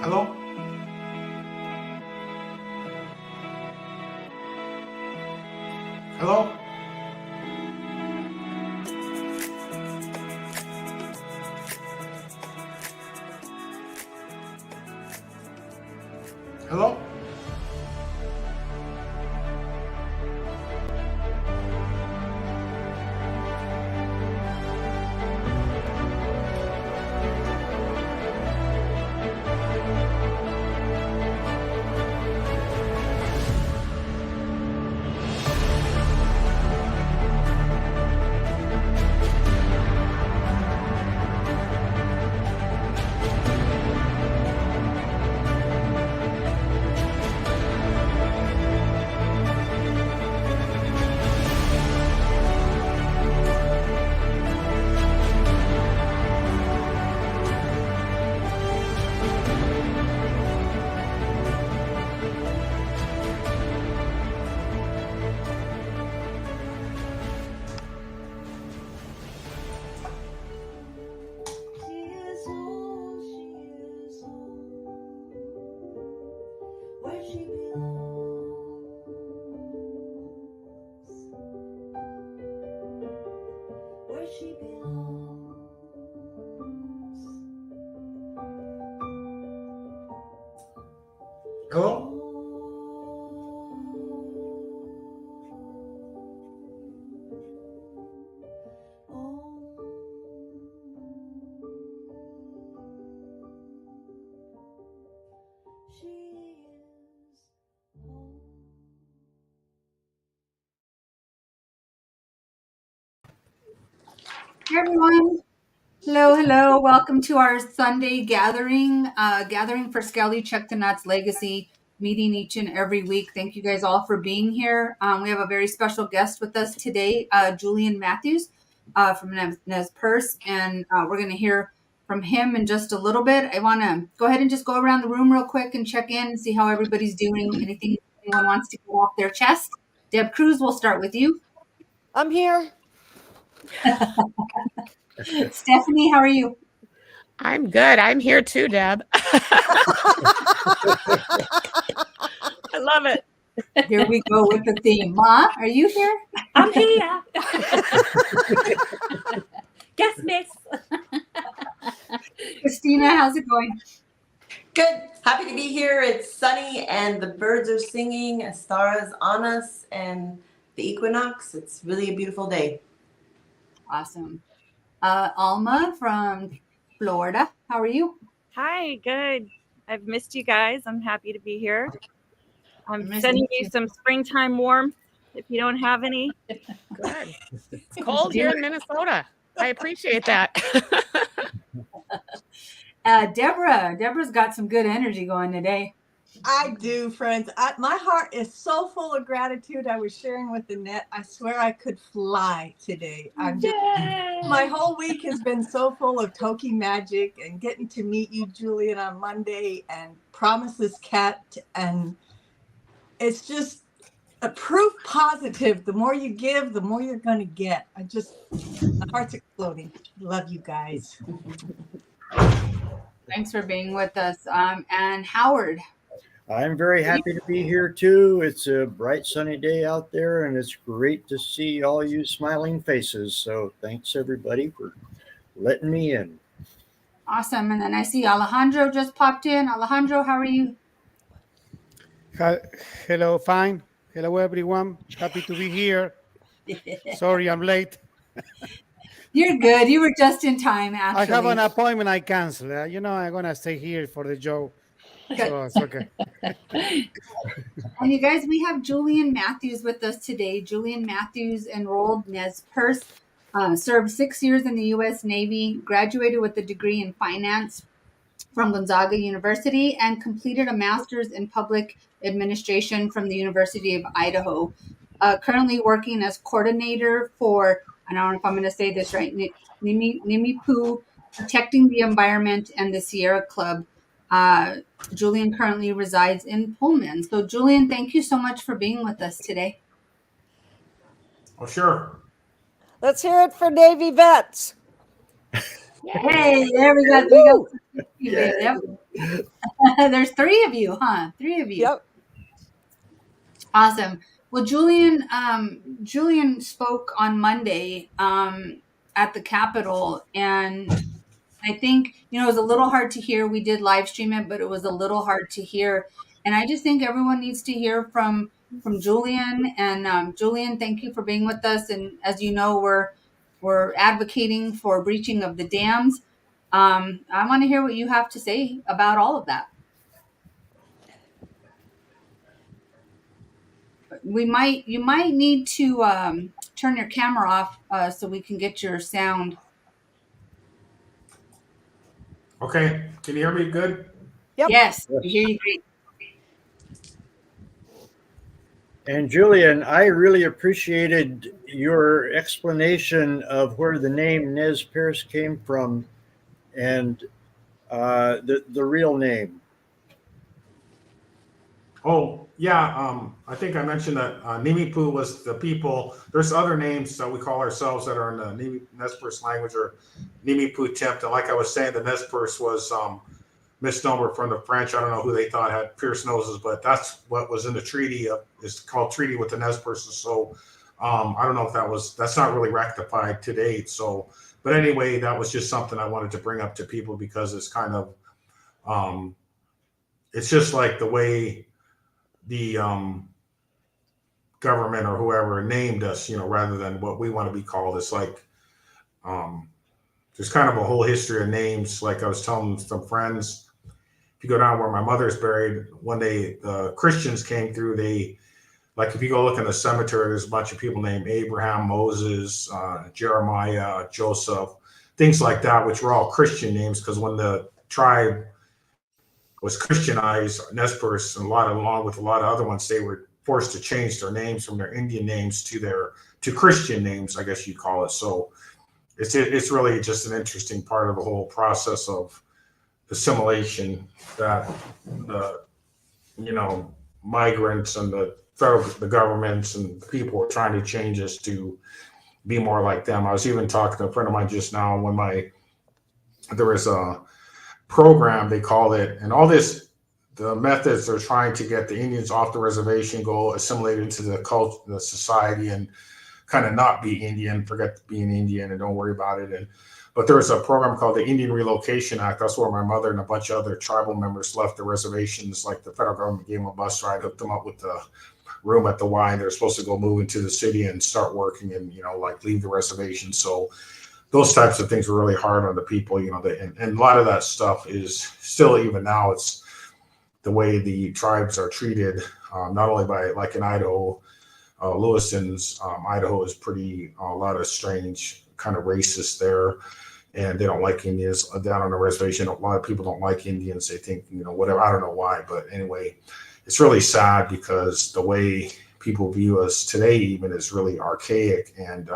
Hello? Hello? Hello? Hello? Hey everyone. Hello, hello. Welcome to our Sunday gathering for Sk'aliCh'elh-tenaut's legacy, meeting each and every week. Thank you guys all for being here. We have a very special guest with us today, Julian Matthews from Perce, and we're going to hear from him in just a little bit. I want to go ahead and just go around the room real quick and check in and see how everybody's doing. Anything anyone wants to get off their chest? Deb Cruz, we'll start with you. I'm here. Stephanie, how are you? I'm good. I'm here too, Deb. I love it. Here we go with the theme. Ma, are you here? I'm here. Yes, miss. Christina, how's it going? Good. Happy to be here. It's sunny and the birds are singing, a star is on us, and the equinox. It's really a beautiful day. Awesome. Alma from Florida, how are you? Hi, good. I've missed you guys. I'm happy to be here. I'm sending you some springtime warmth if you don't have any. Good. It's cold here in Minnesota. I appreciate that. Deborah's got some good energy going today. I do, friends. My heart is so full of gratitude. I was sharing with Annette. I swear I could fly today. My whole week has been so full of Toki magic and getting to meet you, Julian, on Monday, and promises kept. And it's just a proof positive. The more you give, the more you're going to get. My heart's exploding. Love you guys. Thanks for being with us. And Howard. I'm very happy to be here too. It's a bright sunny day out there and it's great to see all you smiling faces. So thanks everybody for letting me in. Awesome. And then I see Alejandro just popped in. Alejandro, how are you? Hello, fine. Hello everyone. Happy to be here. Sorry I'm late. You're good. You were just in time, actually. I have an appointment I canceled. I'm going to stay here for the show. So it's okay. And you guys, we have Julian Matthews with us today. Julian Matthews enrolled Nez Perce, served 6 years in the U.S. Navy, graduated with a degree in finance from Gonzaga University, and completed a master's in public administration from the University of Idaho. Currently working as coordinator for, I don't know if I'm going to say this right, Nimiipuu, Protecting the Environment, and the Sierra Club. Julian currently resides in Pullman. So Julian, thank you so much for being with us today. Oh, sure. Let's hear it for Navy vets. Hey, there we go. There's three of you, huh? Three of you. Yep. Awesome. Well, Julian spoke on Monday at the Capitol, and I think, it was a little hard to hear. We did live stream it, but it was a little hard to hear. And I just think everyone needs to hear from Julian. And Julian, thank you for being with us. And as you know, we're advocating for breaching of the dams. I want to hear what you have to say about all of that. You might need to turn your camera off so we can get your sound. Okay. Can you hear me good? Yep. Yes, we hear you great. And Julian, I really appreciated your explanation of where the name Nez Perce came from and the real name. Oh, yeah. I think I mentioned that Nimiipuu was the people. There's other names that we call ourselves that are in the Nez Perce language or Nimiipuu Tempt. And like I was saying, the Nez Perce was misnomer from the French. I don't know who they thought had pierced noses, but that's what was in the treaty. It's called Treaty with the Nez Perce. So I don't know if that's not really rectified to date. So, but anyway, that was just something I wanted to bring up to people because it's kind of, it's just like the way the government or whoever named us, rather than what we want to be called. It's like there's kind of a whole history of names. Like I was telling some friends, if you go down where my mother's buried, when the Christians came through, like if you go look in the cemetery, there's a bunch of people named Abraham, Moses, Jeremiah, Joseph, things like that, which were all Christian names, because when the tribe was Christianized, Nez Perce, and along with a lot of other ones, they were forced to change their names from their Indian names to Christian names, I guess you'd call it. So it's really just an interesting part of the whole process of assimilation that the migrants and the governments and the people are trying to change us to be more like them. I was even talking to a friend of mine just now when there was a program, they called it, and all this, the methods are trying to get the Indians off the reservation, go assimilate into the culture, the society, and kind of not be Indian, forget being Indian and don't worry about it. But there was a program called the Indian Relocation Act. That's where my mother and a bunch of other tribal members left the reservations. Like the federal government gave them a bus ride, hooked them up with the room at the Y, and they're supposed to go move into the city and start working and, like leave the reservation. So those types of things were really hard on the people, and a lot of that stuff is still, even now, it's the way the tribes are treated, not only by, like in Idaho, Lewiston's, Idaho is a lot of strange kind of racist there, and they don't like Indians down on the reservation. A lot of people don't like Indians. They think, whatever, I don't know why, but anyway, it's really sad because the way people view us today even is really archaic. And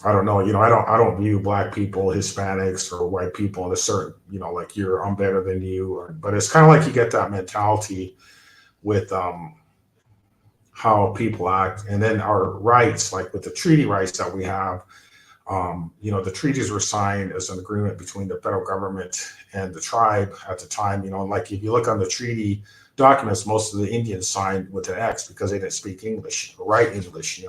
I don't know, I don't view black people, Hispanics, or white people in a certain, like I'm better than you. But it's kind of like you get that mentality with how people act. And then our rights, like with the treaty rights that we have, the treaties were signed as an agreement between the federal government and the tribe at the time. Like if you look on the treaty documents, most of the Indians signed with an X because they didn't speak English, write English,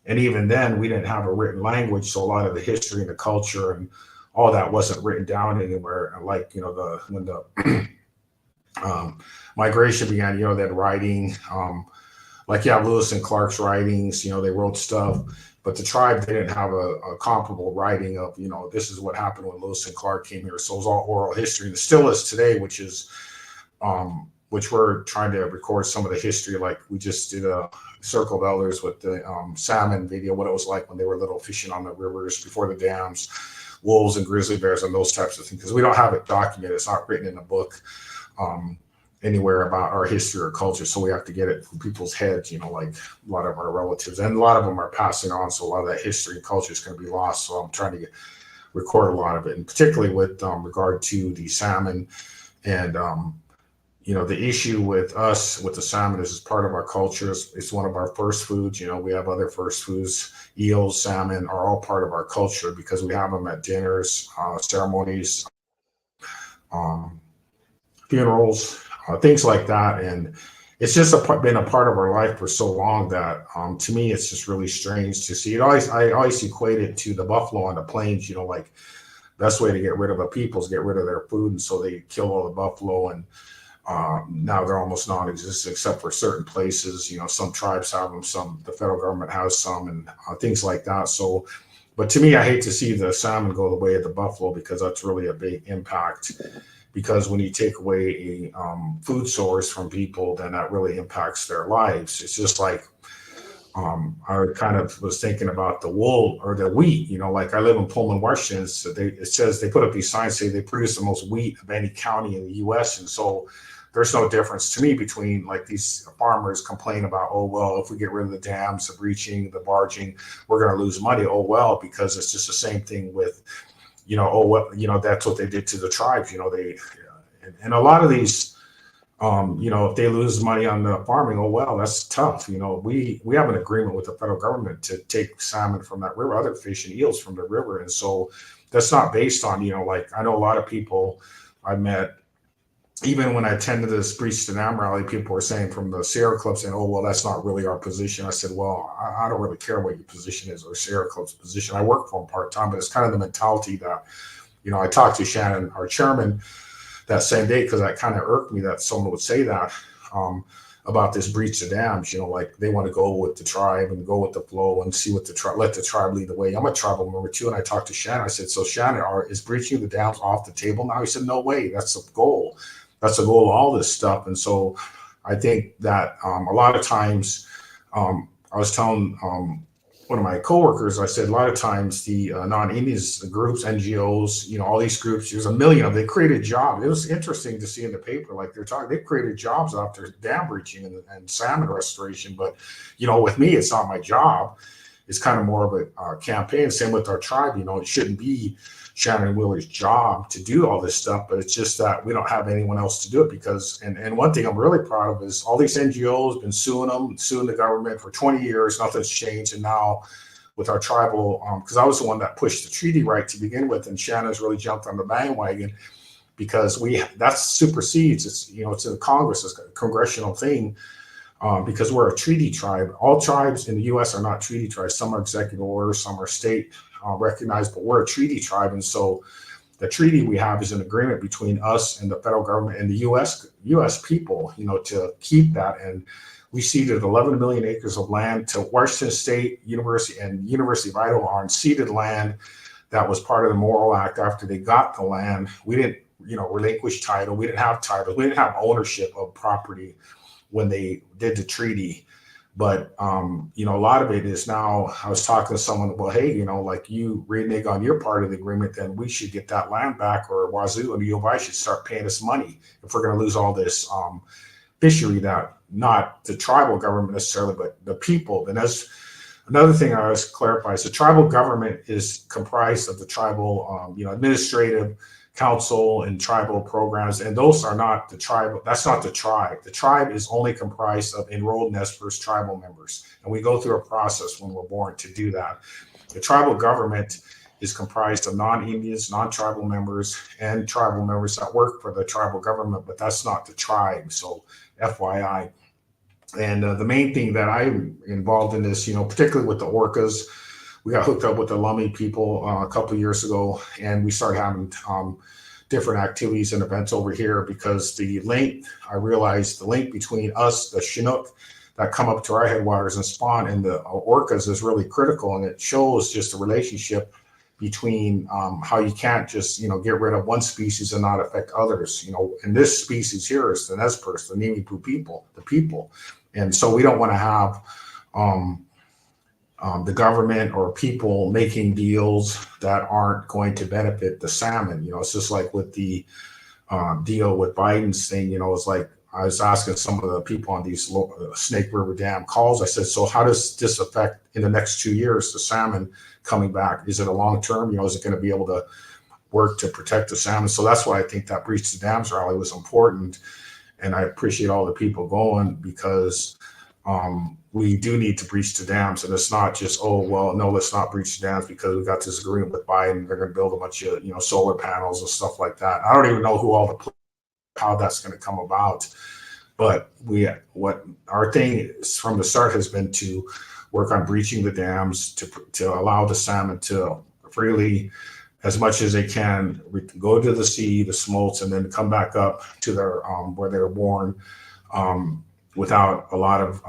and even then we didn't have a written language. So a lot of the history and the culture and all that wasn't written down anywhere. Like, when the migration began, they had writing, Lewis and Clark's writings, they wrote stuff, but the tribe, they didn't have a comparable writing of, this is what happened when Lewis and Clark came here. So it was all oral history, and it still is today, which we're trying to record some of the history. Like we just did a Circle of Elders with the salmon video, what it was like when they were little fishing on the rivers before the dams, wolves and grizzly bears and those types of things, because we don't have it documented. It's not written in a book anywhere about our history or culture. So we have to get it from people's heads, like a lot of our relatives, and a lot of them are passing on. So a lot of that history and culture is going to be lost. So I'm trying to record a lot of it, and particularly with regard to the salmon. And the issue with us with the salmon is part of our culture. It's one of our first foods. We have other first foods. Eels, salmon are all part of our culture because we have them at dinners, ceremonies, funerals, things like that. And it's just been a part of our life for so long that to me, it's just really strange to see it. I always equate it to the buffalo on the plains, like best way to get rid of a people is get rid of their food. And so they kill all the buffalo, and now they're almost non-existent except for certain places. Some tribes have them, the federal government has some, and things like that. So, but to me, I hate to see the salmon go the way of the buffalo, because that's really a big impact. Because when you take away a food source from people, then that really impacts their lives. It's just like I kind of was thinking about the wool or the wheat. Like I live in Pullman, Washington. So it says they put up these signs say they produce the most wheat of any county in the U.S. And so there's no difference to me between like these farmers complain about, oh, well, if we get rid of the dams, the breaching, the barging, we're going to lose money. Oh, well, because it's just the same thing with, oh, well, that's what they did to the tribes. And a lot of these, if they lose money on the farming, oh, well, that's tough. We have an agreement with the federal government to take salmon from that river, other fish and eels from the river. And so that's not based on, like I know a lot of people I met, even when I attended this Breach the Dam rally, people were saying from the Sierra Club saying, oh, well, that's not really our position. I said, well, I don't really care what your position is or Sierra Club's position. I work for them part-time, but it's kind of the mentality that, I talked to Shannon, our chairman, that same day, because that kind of irked me that someone would say that about this breach of dams. Like they want to go with the tribe and go with the flow and see what let the tribe lead the way. I'm a tribal member too, and I talked to Shannon. I said, so Shannon, is breaching the dams off the table now? He said, no way. That's the goal. That's the goal of all this stuff. And so I think that a lot of times, I was telling one of my coworkers, I said, a lot of times the non-Indians, the groups, NGOs, all these groups, there's a million of them, they created jobs. It was interesting to see in the paper, like they created jobs after dam breaching and salmon restoration. But, with me, it's not my job. It's kind of more of a campaign. Same with our tribe, it shouldn't be Shannon Wheeler's job to do all this stuff, but it's just that we don't have anyone else to do it because, and one thing I'm really proud of is all these NGOs been suing the government for 20 years, nothing's changed. And now with our tribal, because I was the one that pushed the treaty right to begin with, and Shannon's really jumped on the bandwagon because that supersedes, it's in Congress, it's a congressional thing. Because we're a treaty tribe. All tribes in the U.S. are not treaty tribes. Some are executive orders, some are state recognized, but we're a treaty tribe. And so the treaty we have is an agreement between us and the federal government and the U.S. people, to keep that. And we ceded 11 million acres of land to Washington State University and University of Idaho on ceded land that was part of the Morrill Act. After they got the land, we didn't, relinquish title. We didn't have title. We didn't have ownership of property when they did the treaty. But, a lot of it is now, I was talking to someone, well, hey, like you renege on your part of the agreement, then we should get that land back, or Wazoo and the U of I should start paying us money if we're going to lose all this fishery, that not the tribal government necessarily, but the people. And that's another thing I always clarify is the tribal government is comprised of the tribal, administrative council and tribal programs, and those are not the tribe. That's not the tribe. The tribe is only comprised of enrolled Nez Perce tribal members, and we go through a process when we're born to do that. The tribal government is comprised of non-Indians, non-tribal members, and tribal members that work for the tribal government, but that's not the tribe. So FYI. And the main thing that I'm involved in this, particularly with the orcas, we got hooked up with the Lummi people a couple of years ago, and we started having different activities and events over here because I realized the link between us, the Chinook that come up to our headwaters and spawn, and the orcas is really critical. And it shows just the relationship between how you can't just, get rid of one species and not affect others. And this species here is the Nez Perce, the Nimiipuu people, the people. And so we don't want to have the government or people making deals that aren't going to benefit the salmon. It's just like with the deal with Biden's thing, it's like I was asking some of the people on these Snake River Dam calls. I said, so how does this affect in the next 2 years, the salmon coming back? Is it a long term? Is it going to be able to work to protect the salmon? So that's why I think that Breach the Dams rally was important. And I appreciate all the people going because we do need to breach the dams. And it's not just, oh, well, no, let's not breach the dams because we got this agreement with Biden. They're going to build a bunch of, solar panels and stuff like that. I don't even know who all the how that's going to come about. But what our thing is from the start has been to work on breaching the dams to allow the salmon to freely, as much as they can, go to the sea, the smolts, and then come back up to their where they're born without a lot of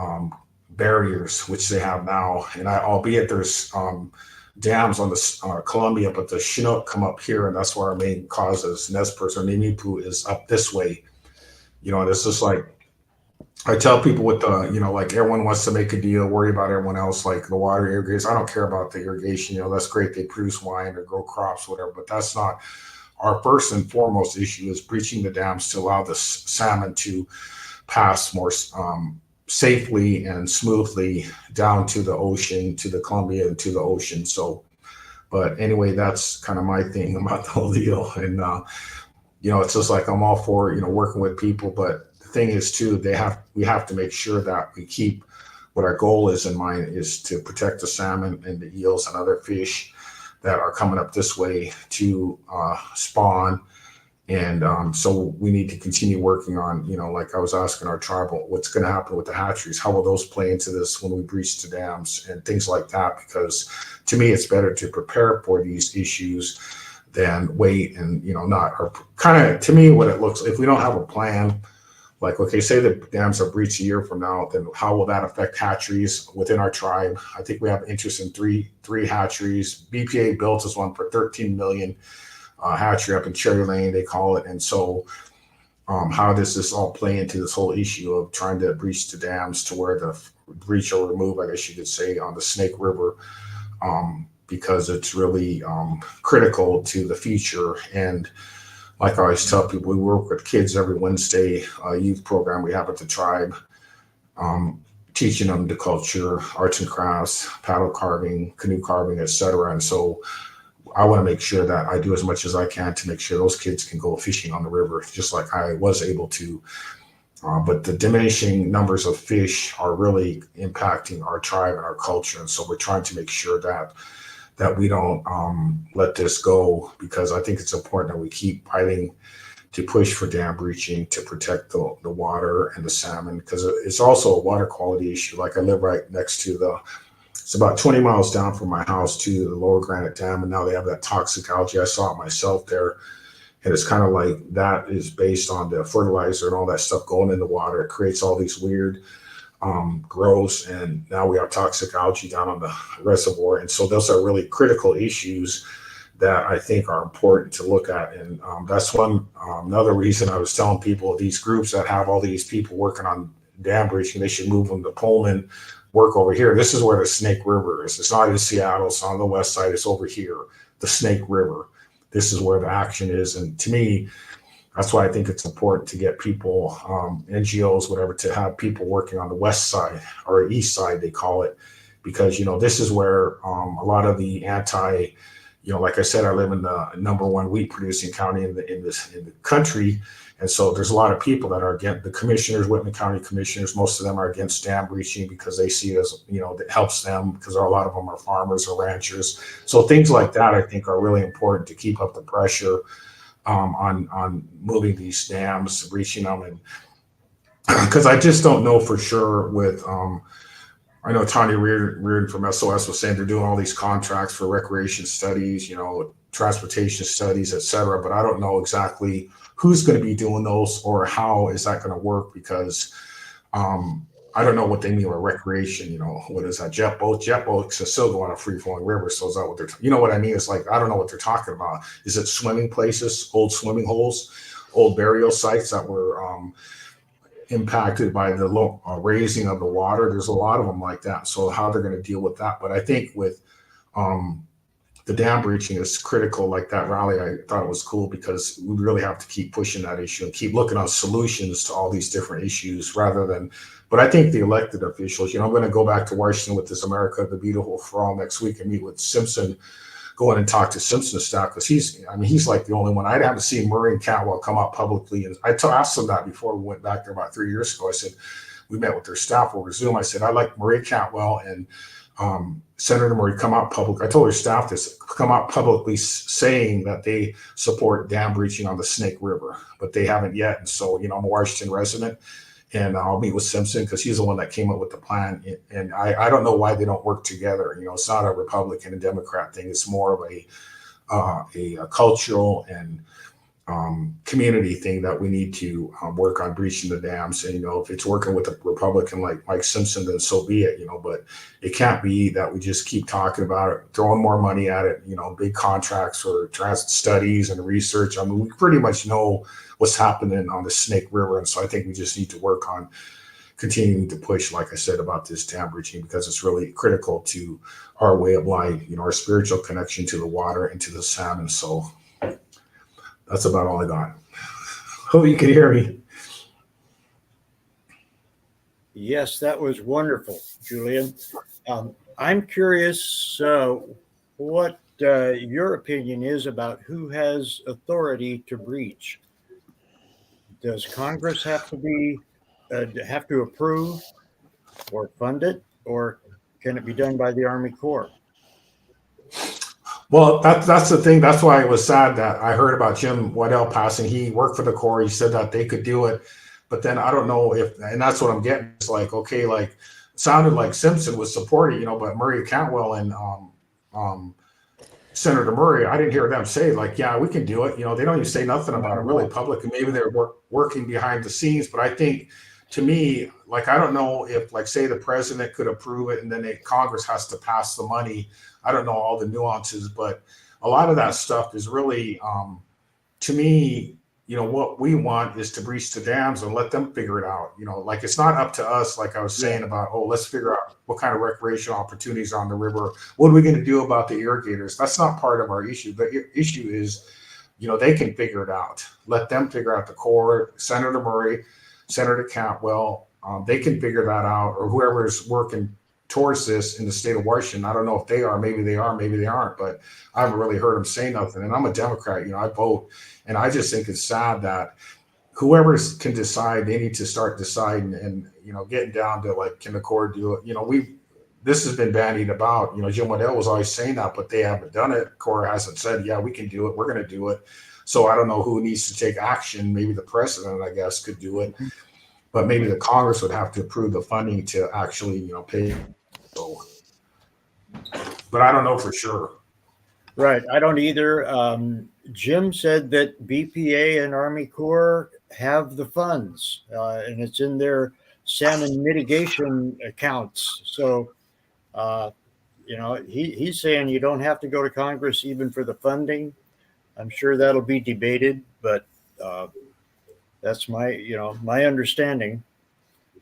barriers, which they have now. And albeit there's dams on the Columbia, but the Chinook come up here, and that's where our main cause is. Nez Perce or Nimiipuu is up this way. And it's just like, I tell people with the, like everyone wants to make a deal, worry about everyone else, like the water irrigation. I don't care about the irrigation. That's great. They produce wine or grow crops, whatever, but that's not our first and foremost issue. Is breaching the dams to allow the salmon to pass more safely and smoothly down to the ocean, to the Columbia and to the ocean. So, but anyway, that's kind of my thing about the whole deal. And, it's just like, I'm all for, working with people, but thing is too, we have to make sure that we keep what our goal is in mind, is to protect the salmon and the eels and other fish that are coming up this way to spawn. And so we need to continue working on, like I was asking our tribe, what's going to happen with the hatcheries? How will those play into this when we breach the dams and things like that? Because to me, it's better to prepare for these issues than wait and, not, or kind of, to me, what it looks, if we don't have a plan, like, okay, say the dams are breached a year from now, then how will that affect hatcheries within our tribe? I think we have interest in three hatcheries. BPA built us one for $13 million, hatchery up in Cherry Lane, they call it. And so how does this all play into this whole issue of trying to breach the dams to where the breach or remove, I guess you could say, on the Snake River, because it's really critical to the future. And like I always tell people, we work with kids every Wednesday, youth program we have at the tribe, teaching them the culture, arts and crafts, paddle carving, canoe carving, etc. And so I want to make sure that I do as much as I can to make sure those kids can go fishing on the river, just like I was able to. But the diminishing numbers of fish are really impacting our tribe and our culture. And so we're trying to make sure that we don't let this go, because I think it's important that we keep fighting to push for dam breaching to protect the water and the salmon, because it's also a water quality issue. Like I live right next to it's about 20 miles down from my house to the Lower Granite Dam, and now they have that toxic algae. I saw it myself there, and it's kind of like that is based on the fertilizer and all that stuff going in the water. It creates all these weird grows, and now we have toxic algae down on the reservoir. And so those are really critical issues that I think are important to look at. And that's another reason I was telling people, these groups that have all these people working on dam breaching, they should move them to Pullman, work over here. This is where the Snake River is. It's not in Seattle, it's on the west side, it's over here, the Snake River. This is where the action is. And to me, that's why I think it's important to get people, NGOs, whatever, to have people working on the west side or east side, they call it, because, this is where a lot of the like I said, I live in the #1 wheat producing county in the country. And so there's a lot of people that are against the commissioners, Whitman County commissioners. Most of them are against dam breaching because they see it as, that helps them, because a lot of them are farmers or ranchers. So things like that, I think, are really important to keep up the pressure on moving these dams, breaching them. And because I just don't know for sure with, I know Tanya Reardon from SOS was saying they're doing all these contracts for recreation studies, transportation studies, et cetera, but I don't know exactly who's going to be doing those or how is that going to work, because I don't know what they mean by recreation. What is that? Jet boats are still going on a free flowing river. So is that what they're, what I mean? It's like, I don't know what they're talking about. Is it swimming places, old swimming holes, old burial sites that were impacted by the low raising of the water? There's a lot of them like that. So how they're going to deal with that. But I think with the dam breaching is critical. Like that rally, I thought it was cool because we really have to keep pushing that issue and keep looking on solutions to all these different issues rather than, but I think the elected officials, I'm going to go back to Washington with this America the Beautiful for All next week and meet with Simpson, go in and talk to Simpson's staff, because he's like the only one. I haven't seen Murray and Cantwell come out publicly. And I asked them that before we went back there about 3 years ago. I said, we met with their staff over Zoom. I said, I like Murray Cantwell and Senator Murray come out public. I told her staff this, come out publicly saying that they support dam breaching on the Snake River, but they haven't yet. And so, I'm a Washington resident, and I'll meet with Simpson because he's the one that came up with the plan. And I don't know why they don't work together. It's not a Republican and Democrat thing. It's more of a cultural and community thing that we need to work on breaching the dams. And if it's working with a Republican like Mike Simpson, then so be it. But it can't be that we just keep talking about it, throwing more money at it. Big contracts for transit studies and research. I mean, we pretty much know what's happening on the Snake River, and so I think we just need to work on continuing to push, like I said, about this dam breaching, because it's really critical to our way of life. Our spiritual connection to the water and to the salmon. So that's about all I got. Hope you can hear me. Yes, that was wonderful, Julian. I'm curious what your opinion is about who has authority to breach. Does Congress have to approve or fund it, or can it be done by the Army Corps? Well, that's the thing. That's why it was sad that I heard about Jim Waddell passing. He worked for the Corps. He said that they could do it, but then I don't know if, and that's what I'm getting. It's like, okay, like it sounded like Simpson was supporting, but Murray Cantwell and Senator Murray, I didn't hear them say like, yeah, we can do it. They don't even say nothing about it really public, and maybe they're working behind the scenes. But I think, to me, like, I don't know if, like, say the president could approve it and then Congress has to pass the money. I don't know all the nuances, but a lot of that stuff is really, to me, what we want is to breach the dams and let them figure it out. Like, it's not up to us, like I was saying about, let's figure out what kind of recreational opportunities are on the river. What are we going to do about the irrigators? That's not part of our issue. The issue is, they can figure it out. Let them figure out the Corps, Senator Murray, Senator Cantwell, they can figure that out, or whoever is working towards this in the state of Washington. I don't know if they are, maybe they are, maybe they aren't, but I haven't really heard them say nothing. And I'm a Democrat, I vote. And I just think it's sad that whoever can decide, they need to start deciding and, getting down to like, can the Corps do it? This has been bandied about, Jim Waddell was always saying that, but they haven't done it. Corps hasn't said, yeah, we can do it. We're going to do it. So I don't know who needs to take action. Maybe the president, I guess, could do it, but maybe the Congress would have to approve the funding to actually, pay. So, but I don't know for sure. Right. I don't either. Jim said that BPA and Army Corps have the funds, and it's in their salmon mitigation accounts. So, he's saying you don't have to go to Congress even for the funding. I'm sure that'll be debated, but that's my understanding.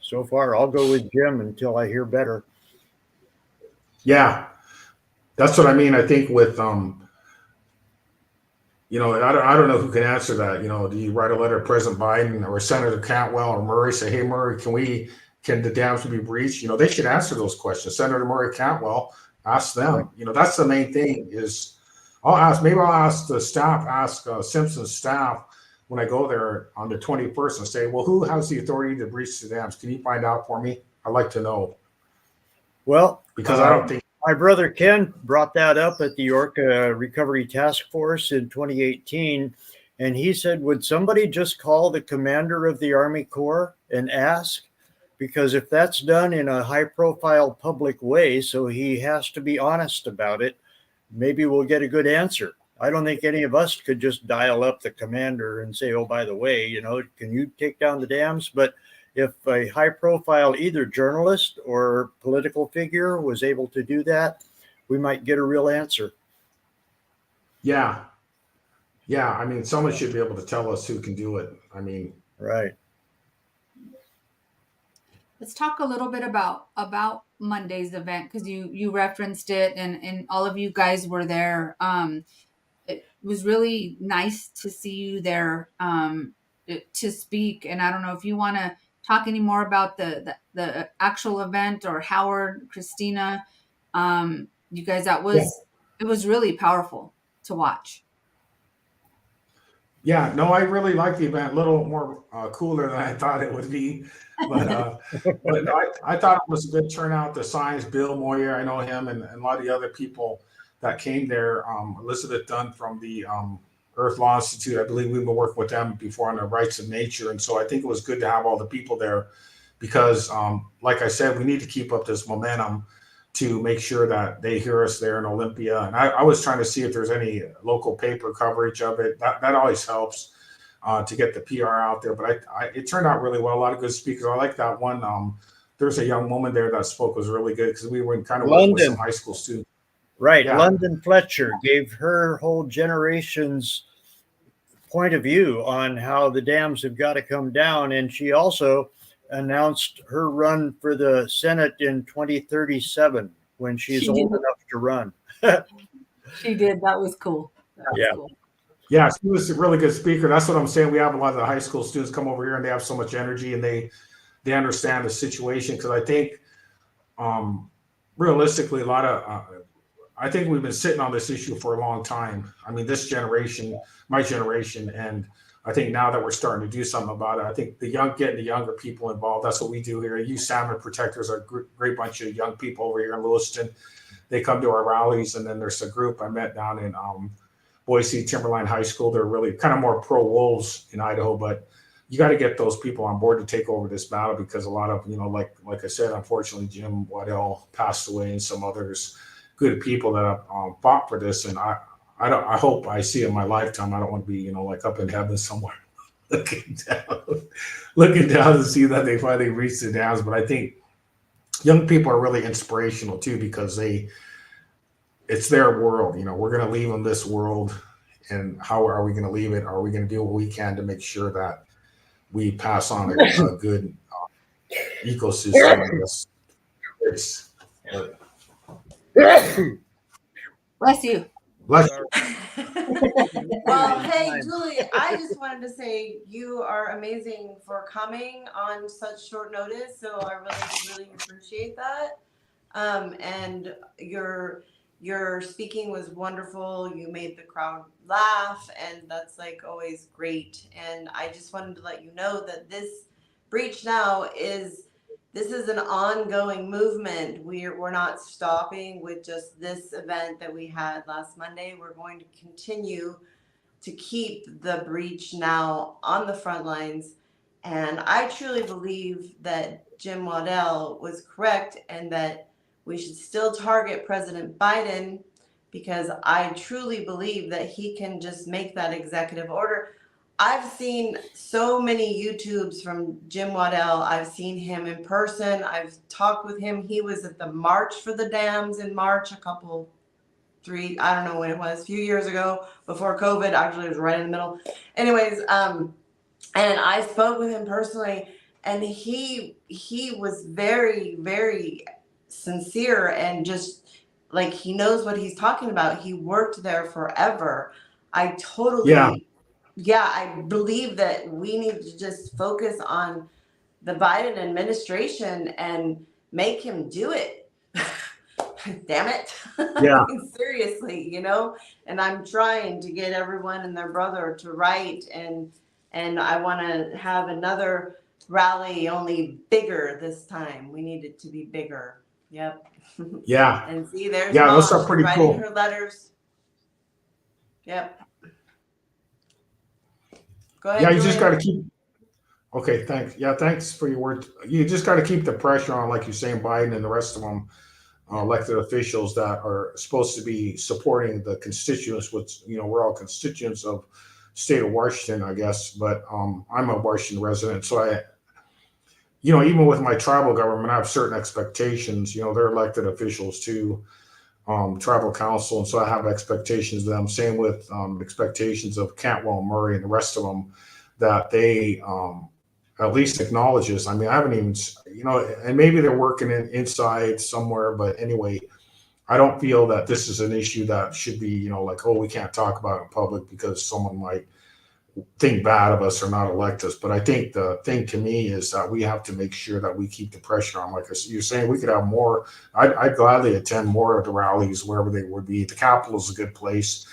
So far, I'll go with Jim until I hear better. Yeah, that's what I mean. I think with, I don't know who can answer that. Do you write a letter to President Biden or Senator Cantwell or Murray, say, hey, Murray, can the dams be breached? They should answer those questions. Senator Murray Cantwell, ask them. That's the main thing is, I'll ask the staff, ask Simpson's staff when I go there on the 21st and say, well, who has the authority to breach the dams? Can you find out for me? I'd like to know. Well, because I don't think my brother Ken brought that up at the Orca Recovery Task Force in 2018. And he said, would somebody just call the commander of the Army Corps and ask? Because if that's done in a high profile public way, so he has to be honest about it, maybe we'll get a good answer. I don't think any of us could just dial up the commander and say, oh, by the way, can you take down the dams? But if a high profile, either journalist or political figure was able to do that, we might get a real answer. Yeah. I mean, someone should be able to tell us who can do it. I mean, right. Let's talk a little bit about Monday's event, because you referenced it and all of you guys were there. It was really nice to see you there to speak. And I don't know if you want to talk any more about the actual event, or Howard, Christina. You guys, it was really powerful to watch. Yeah, no, I really liked the event. A little more cooler than I thought it would be, but no, I thought it was a good turnout. The signs, Bill Moyer, I know him, and a lot of the other people that came there. Elizabeth Dunn from the Earth Law Institute, I believe we've been working with them before on the rights of nature, and so I think it was good to have all the people there because, like I said, we need to keep up this momentum to make sure that they hear us there in Olympia. And I was trying to see if there's any local paper coverage of it. That always helps to get the PR out there. But it turned out really well. A lot of good speakers. I like that one. There's a young woman there that spoke was really good because we were kind of working with some high school students. Right. Yeah. London Fletcher gave her whole generation's point of view on how the dams have got to come down. And she also announced her run for the Senate in 2037 when she's old enough to run. She did. That was cool. That was cool. Yeah, she was a really good speaker. That's what I'm saying. We have a lot of the high school students come over here and they have so much energy and they understand the situation. Because I think realistically, I think we've been sitting on this issue for a long time. I mean, this generation, my generation, and I think now that we're starting to do something about it, I think getting the younger people involved, that's what we do here. Youth Salmon Protectors are a great bunch of young people over here in Lewiston. They come to our rallies, and then there's a group I met down in Boise Timberline High School. They're really kind of more pro wolves in Idaho, but you got to get those people on board to take over this battle because a lot of, like I said, unfortunately, Jim Waddell passed away and some others, good people that have fought for this. And I hope I see in my lifetime. I don't want to be, like up in heaven somewhere looking down to see that they finally reached the dams. But I think young people are really inspirational too, because it's their world. We're going to leave them this world. And how are we going to leave it? Are we going to do what we can to make sure that we pass on a good ecosystem? Bless you. Bless you. Well, hey, Julie, I just wanted to say you are amazing for coming on such short notice. So I really appreciate that. And your speaking was wonderful. You made the crowd laugh, and that's like always great. And I just wanted to let you know that this Breach Now is an ongoing movement. We're not stopping with just this event that we had last Monday. We're going to continue to keep the Breach Now on the front lines. And I truly believe that Jim Waddell was correct and that we should still target President Biden, because I truly believe that he can just make that executive order. I've seen so many YouTubes from Jim Waddell. I've seen him in person. I've talked with him. He was at the March for the Dams in March, I don't know when it was, a few years ago before COVID. Actually, it was right in the middle. Anyways, and I spoke with him personally, and he was very, very sincere and just like he knows what he's talking about. He worked there forever. I believe that we need to just focus on the Biden administration and make him do it. Damn it. Yeah. Seriously, and I'm trying to get everyone and their brother to write, and I want to have another rally, only bigger this time. We need it to be bigger. Yep. Yeah. And see, there's Mom. Those are pretty writing cool. her letters. Yep. Go ahead. Yeah, you Julian. just got to keep. Okay, thanks. Yeah, thanks for your words. You just got to keep the pressure on, like you're saying, Biden and the rest of them, elected officials that are supposed to be supporting the constituents. Which we're all constituents of state of Washington, I guess. But I'm a Washington resident, so even with my tribal government, I have certain expectations. They're elected officials too, tribal council, and so I have expectations of them. Same with expectations of Cantwell, Murray, and the rest of them, that they at least acknowledge this. I mean, I haven't even, and maybe they're working inside somewhere, but anyway, I don't feel that this is an issue that should be, like, oh, we can't talk about it in public because someone might think bad of us or not elect us. But I think the thing to me is that we have to make sure that we keep the pressure on. Like you're saying, we could have more. I'd gladly attend more of the rallies wherever they would be. The Capitol is a good place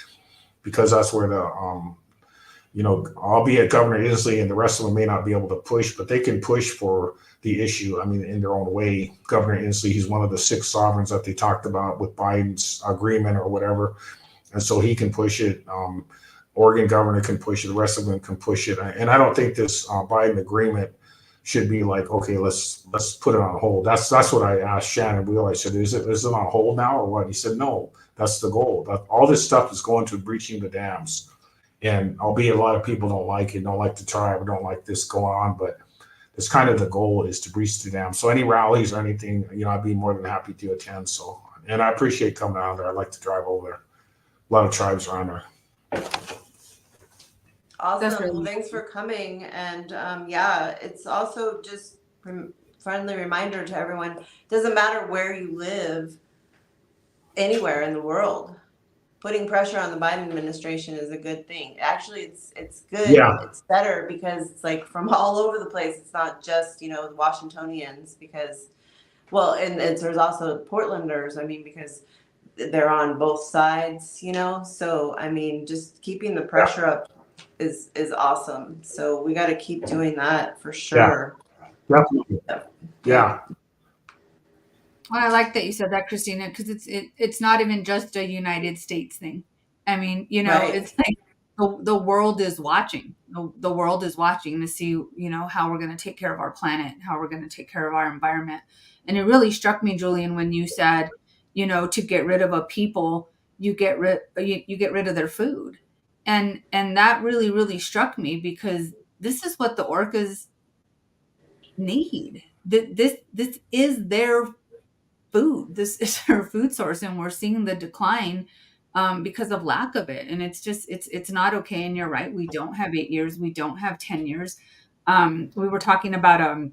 because that's where the albeit Governor Inslee and the rest of them may not be able to push, but they can push for the issue. I mean, in their own way. Governor Inslee, he's one of the 6 sovereigns that they talked about with Biden's agreement or whatever. And so he can push it. Oregon governor can push it. The rest of them can push it. And I don't think this Biden agreement should be like, okay, let's put it on hold. That's what I asked Shannon Wheel. I said, is it on hold now or what? He said, no, that's the goal. All this stuff is going to breaching the dams. And albeit a lot of people don't like it, don't like the tribe, don't like this going on, but it's kind of the goal is to breach the dam. So any rallies or anything, I'd be more than happy to attend. So, and I appreciate coming out there. I like to drive over there. A lot of tribes around there. Awesome. Well, thanks for coming. And it's also just friendly reminder to everyone. It doesn't matter where you live, anywhere in the world. Putting pressure on the Biden administration is a good thing. Actually, it's good. Yeah. It's better because it's like from all over the place. It's not just, the Washingtonians because, and there's also Portlanders. I mean, because they're on both sides, So, I mean, just keeping the pressure up is awesome. So we got to keep doing that for sure. Yeah. Definitely. Yeah. Well, I like that you said that, Christina, because it's not even just a United States thing. I mean, Right. It's like the world is watching. The world is watching to see, how we're going to take care of our planet, how we're going to take care of our environment. And it really struck me, Julian, when you said, to get rid of a people, you get rid of their food, and that really, really struck me because this is what the orcas need. This is their food. This is their food source, and we're seeing the decline because of lack of it. And it's just it's not okay. And you're right. We don't have 8 years. We don't have 10 years. We were talking about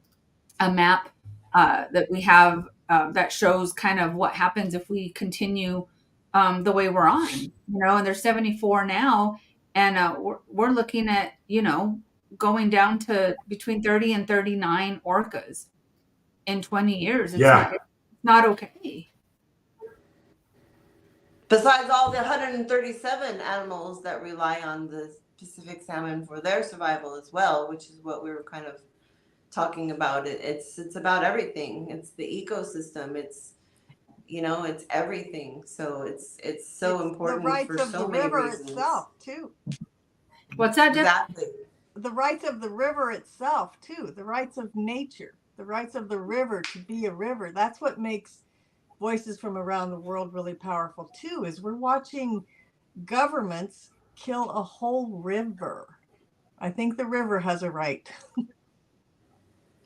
a map that we have that shows kind of what happens if we continue the way we're on. And there's 74 now, and we're looking at going down to between 30 and 39 orcas in 20 years. It's not okay. Besides all the 137 animals that rely on the Pacific salmon for their survival as well, which is what we were kind of talking about. It's about everything. It's the ecosystem. It's it's everything. So it's so important the rights for of so the many river reasons. itself too. What's that, Deb? Exactly. The rights of the river itself too. The rights of nature. The rights of the river to be a river. That's what makes Voices from Around the World really powerful too, is we're watching governments kill a whole river. I think the river has a right.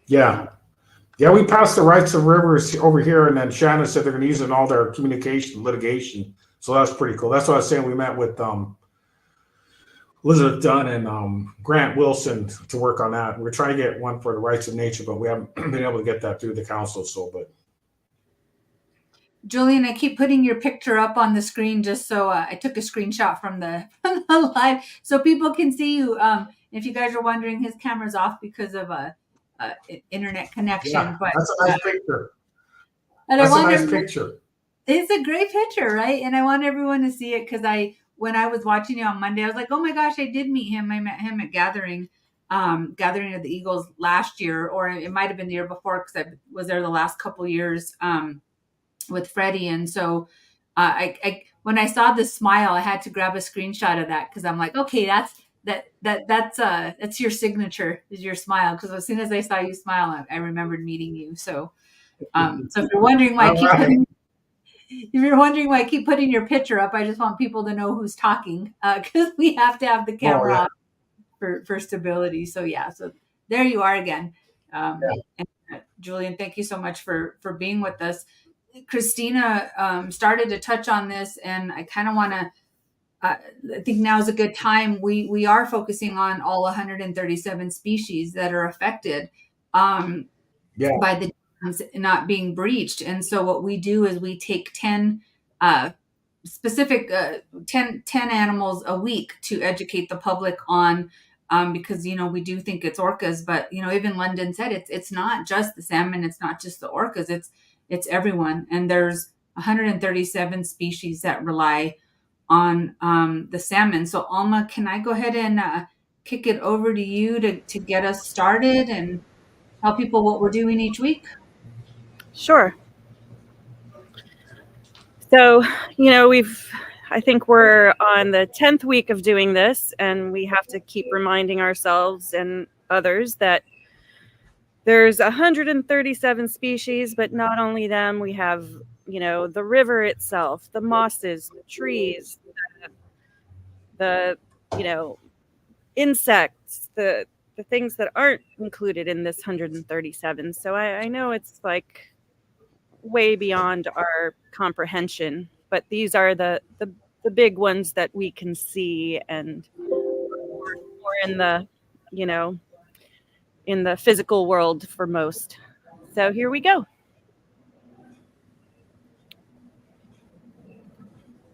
Yeah, we passed the rights of rivers over here, and then Shannon said they're going to use it in all their communication litigation. So that's pretty cool. That's what I was saying. We met with Elizabeth Dunn and Grant Wilson to work on that. We're trying to get one for the rights of nature, but we haven't been able to get that through the council. So, Julian, I keep putting your picture up on the screen just so I took a screenshot from the live so people can see you. If you guys are wondering, his camera's off because of a internet connection. yeah, But that's a nice picture. and That's I a want nice picture. It's a great picture, right? And I want everyone to see it because when I was watching it on Monday, I was like, oh my gosh, I did meet him. I met him at Gathering of the Eagles last year, or it might have been the year before because I was there the last couple years with Freddie. And so I when I saw this smile, I had to grab a screenshot of that because I'm like, okay, that's your signature, is your smile. Because as soon as I saw you smile, I remembered meeting you. So if you're wondering why I keep putting your picture up, I just want people to know who's talking because we have to have the camera off for stability. So so there you are again. And, Julian, thank you so much for being with us. Christina started to touch on this, and I kind of want to. I think now is a good time. We are focusing on all 137 species that are affected by the dams not being breached. And so what we do is we take 10 specific 10 animals a week to educate the public on because we do think it's orcas, but even London said it's not just the salmon, it's not just the orcas, it's everyone. And there's 137 species that rely on the salmon. So Alma, can I go ahead and kick it over to you to get us started and tell people what we're doing each week? Sure. So, I think we're on the 10th week of doing this, and we have to keep reminding ourselves and others that there's 137 species, but not only them, we have, the river itself, the mosses, the trees, the insects, the things that aren't included in this 137. So I know it's like way beyond our comprehension, but these are the big ones that we can see, and more in the in the physical world for most. So here we go.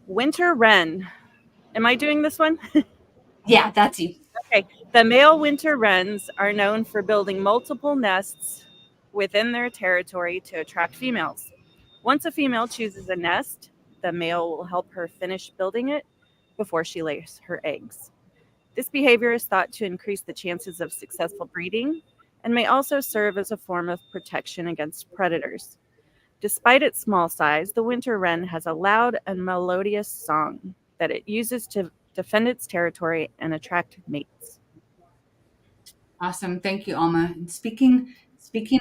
Winter wren. Am I doing this one? Yeah, that's you. Okay. The male winter wrens are known for building multiple nests within their territory to attract females. Once a female chooses a nest, the male will help her finish building it before she lays her eggs. This behavior is thought to increase the chances of successful breeding and may also serve as a form of protection against predators. Despite its small size, the winter wren has a loud and melodious song that it uses to defend its territory and attract mates. Awesome. Thank you, Alma. And speaking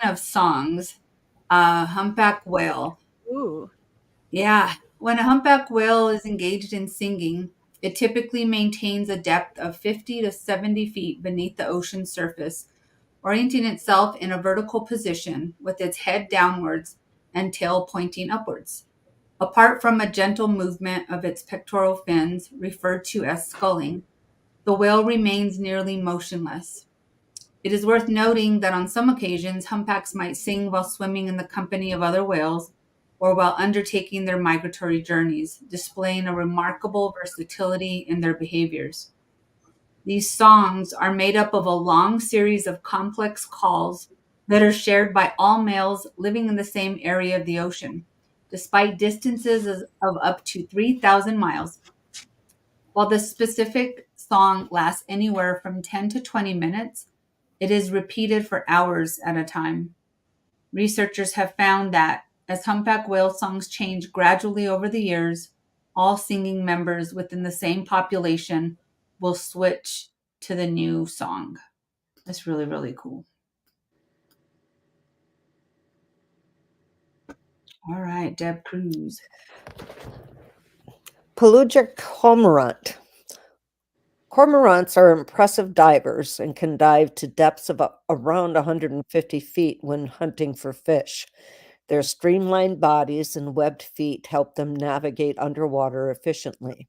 of songs, humpback whale. Ooh. Yeah. When a humpback whale is engaged in singing, it typically maintains a depth of 50 to 70 feet beneath the ocean surface, orienting itself in a vertical position with its head downwards and tail pointing upwards. Apart from a gentle movement of its pectoral fins, referred to as sculling, the whale remains nearly motionless. It is worth noting that on some occasions, humpbacks might sing while swimming in the company of other whales or while undertaking their migratory journeys, displaying a remarkable versatility in their behaviors. These songs are made up of a long series of complex calls that are shared by all males living in the same area of the ocean, despite distances of up to 3,000 miles. While the specific song lasts anywhere from 10 to 20 minutes, it is repeated for hours at a time. Researchers have found that as humpback whale songs change gradually over the years, all singing members within the same population will switch to the new song. That's really, really cool. All right, Deb Cruz. Pelagic cormorant. Cormorants are impressive divers and can dive to depths of around 150 feet when hunting for fish. Their streamlined bodies and webbed feet help them navigate underwater efficiently.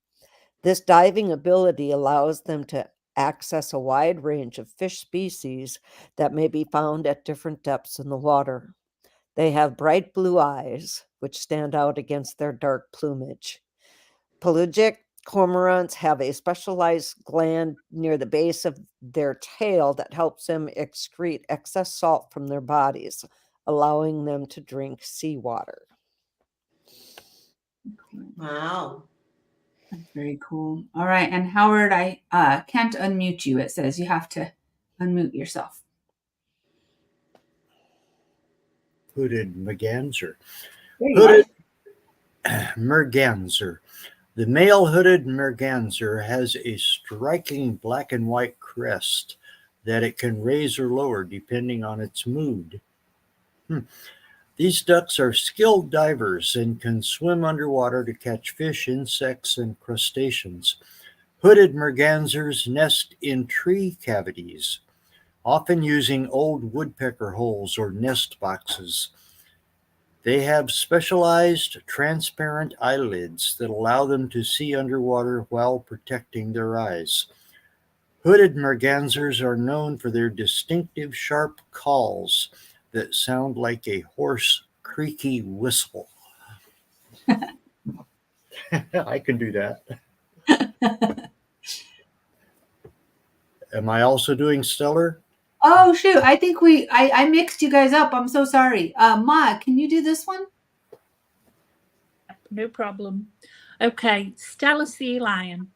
This diving ability allows them to access a wide range of fish species that may be found at different depths in the water. They have bright blue eyes, which stand out against their dark plumage. Pelagic cormorants have a specialized gland near the base of their tail that helps them excrete excess salt from their bodies, allowing them to drink seawater. Wow. That's very cool. All right. And Howard, I can't unmute you. It says you have to unmute yourself. Hooded merganser. There you Hooded merganser. The male hooded merganser has a striking black and white crest that it can raise or lower depending on its mood. These ducks are skilled divers and can swim underwater to catch fish, insects, and crustaceans. Hooded mergansers nest in tree cavities, often using old woodpecker holes or nest boxes. They have specialized transparent eyelids that allow them to see underwater while protecting their eyes. Hooded mergansers are known for their distinctive sharp calls that sound like a hoarse, creaky whistle. I can do that. Am I also doing stellar? Oh, shoot. I think I mixed you guys up. I'm so sorry. Ma, can you do this one? No problem. Okay, Steller sea lion.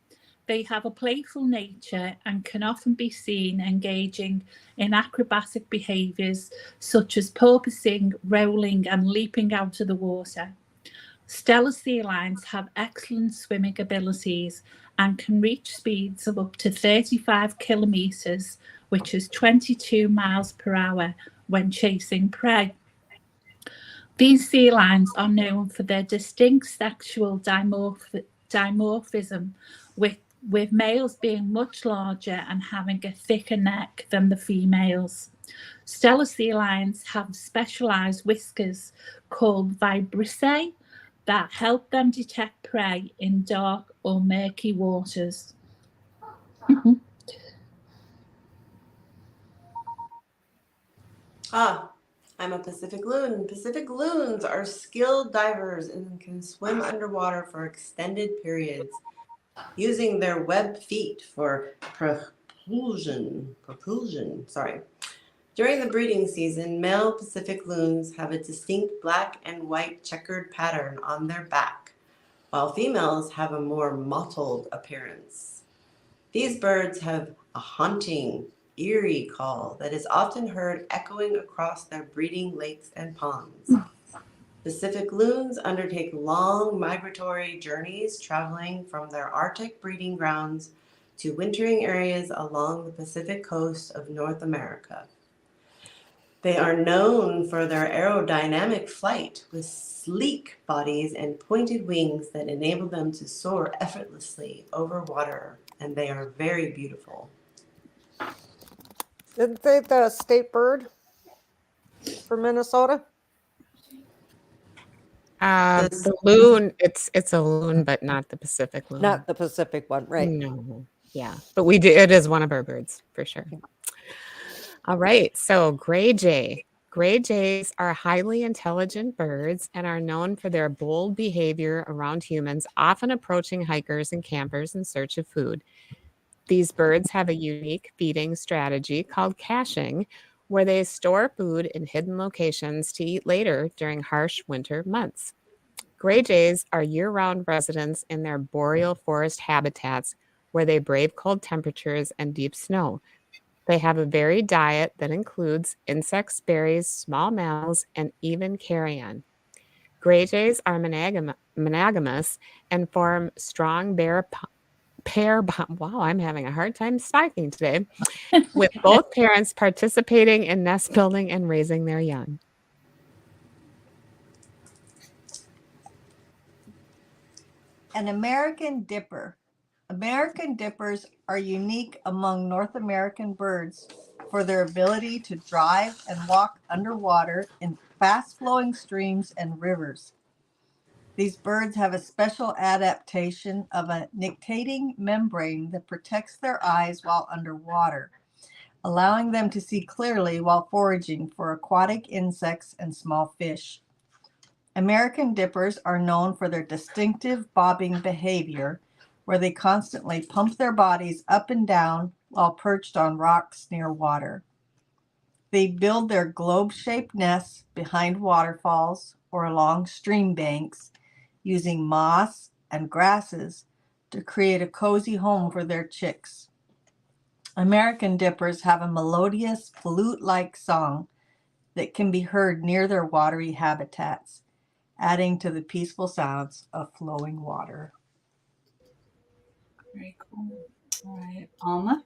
They have a playful nature and can often be seen engaging in acrobatic behaviours such as porpoising, rolling, and leaping out of the water. Steller sea lions have excellent swimming abilities and can reach speeds of up to 35 kilometres, which is 22 miles per hour, when chasing prey. These sea lions are known for their distinct sexual dimorphism, with males being much larger and having a thicker neck than the females. Steller sea lions have specialized whiskers called vibrissae that help them detect prey in dark or murky waters. I'm a Pacific loon. Pacific loons are skilled divers and can swim underwater for extended periods, using their webbed feet for propulsion. During the breeding season, male Pacific loons have a distinct black and white checkered pattern on their back, while females have a more mottled appearance. These birds have a haunting, eerie call that is often heard echoing across their breeding lakes and ponds. Pacific loons undertake long migratory journeys, traveling from their Arctic breeding grounds to wintering areas along the Pacific coast of North America. They are known for their aerodynamic flight, with sleek bodies and pointed wings that enable them to soar effortlessly over water, and they are very beautiful. Isn't they the state bird for Minnesota? The loon, it's a loon, but not the Pacific loon. Not the Pacific one, right? No. Yeah, but we do. It is one of our birds for sure. All right. So gray jay. Gray jays are highly intelligent birds and are known for their bold behavior around humans, often approaching hikers and campers in search of food. These birds have a unique feeding strategy called caching, where they store food in hidden locations to eat later during harsh winter months. Gray jays are year-round residents in their boreal forest habitats, where they brave cold temperatures and deep snow. They have a varied diet that includes insects, berries, small mammals, and even carrion. Gray jays are monogamous and form strong pair bond. Wow, I'm having a hard time speaking today. With both parents participating in nest building and raising their young. An American dipper. American dippers are unique among North American birds for their ability to drive and walk underwater in fast-flowing streams and rivers. These birds have a special adaptation of a nictitating membrane that protects their eyes while underwater, allowing them to see clearly while foraging for aquatic insects and small fish. American dippers are known for their distinctive bobbing behavior, where they constantly pump their bodies up and down while perched on rocks near water. They build their globe-shaped nests behind waterfalls or along stream banks, using moss and grasses to create a cozy home for their chicks. American dippers have a melodious, flute-like song that can be heard near their watery habitats, adding to the peaceful sounds of flowing water. Very cool. All right, Alma.